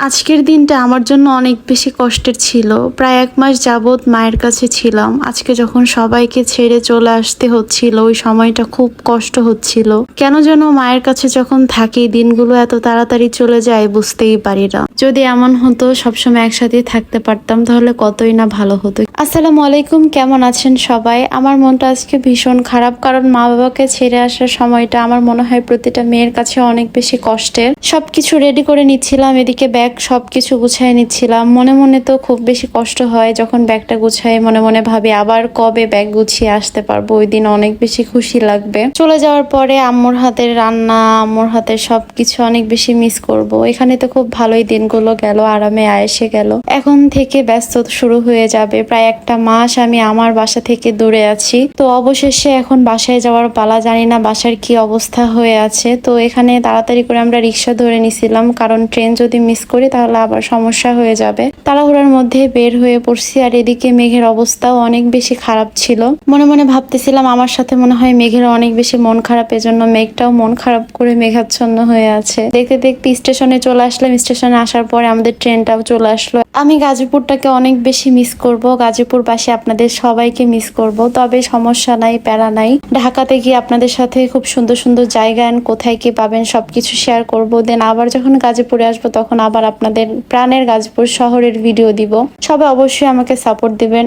আজকের দিনটা আমার জন্য অনেক বেশি কষ্টের ছিল। প্রায় 1 মাস যাবৎ মায়ের কাছে ছিলাম। আজকে যখন সবাইকে ছেড়ে চলে আসতে হচ্ছিল, ওই সময়টা খুব কষ্ট হচ্ছিল। কেন যেন মায়ের কাছে যখন থাকি দিনগুলো এত তাড়াতাড়ি চলে যায় বুঝতেই পারি না। যদি এমন হতো সবসময় একসাথে থাকতে পারতাম তাহলে কতই না ভালো হতো। আসসালামু আলাইকুম, কেমন আছেন সবাই? আমার মনটা আজকে ভীষণ খারাপ, কারণ মা বাবাকে ছেড়ে আসার সময়টা আমার মনে হয় প্রতিটা মেয়ের কাছে অনেক বেশি কষ্টের। সবকিছু রেডি করে নিচ্ছিলাম, এদিকে ব্যাগ সবকিছু গুছাই নিচ্ছিলাম। মনে মনে তো খুব বেশি কষ্ট হয় যখন ব্যাগটা গুছাই, মনে মনে ভাবি আবার কবে ব্যাগ গুছিয়ে আসতে পারবো, ওই দিন অনেক বেশি খুশি লাগবে। চলে যাওয়ার পরে আম্মুর হাতের রান্না, আম্মুর হাতের সবকিছু অনেক বেশি মিস করব। এখানে তো খুব ভালোই দিনগুলো গেল, আরামে আয়েসে গেল। এখন থেকে ব্যস্ত শুরু হয়ে যাবে। প্রায় 1 মাস আমি আমার বাসা থেকে দূরে আছি। তো অবশেষে এখন বাসায় যাওয়ার পালা। জানি না বাসার কি অবস্থা হয়ে আছে। তো এখানে তাড়াতাড়ি করে আমরা রিক্সা ধরে নিছিলাম, কারণ ট্রেন যদি মিস করি তাহলে আবার সমস্যা হয়ে যাবে। তাড়াহুড়ার মধ্যে বের হয়ে পড়ছি। আর এদিকে মেঘের অবস্থাও অনেক বেশি খারাপ ছিল। মনে মনে ভাবতেছিলাম আমার সাথে মনে হয় মেঘের অনেক বেশি মন খারাপ, এজন্য মেঘটাও মন খারাপ করে মেঘাচ্ছন্ন হয়ে আছে। দেখতে দেখতে স্টেশনে চলে আসলাম। স্টেশনে আসার পরে আমাদের ট্রেনটাও চলে আসলো। আমি গাজীপুরটাকে অনেক বেশি মিস করব। গাজীপুরবাসী আপনাদের সবাইকে মিস করব। তবে সমস্যা নাই, প্যারা নাই। ঢাকাতে গিয়ে আপনাদের সাথে খুব সুন্দর সুন্দর জায়গা কোথায় কি পাবেন সবকিছু শেয়ার করব। দেন আবার যখন গাজীপুরে আসবো তখন আবার আপনাদের প্রাণের গাজীপুর শহরের ভিডিও দিব। সবাই অবশ্যই আমাকে সাপোর্ট দিবেন।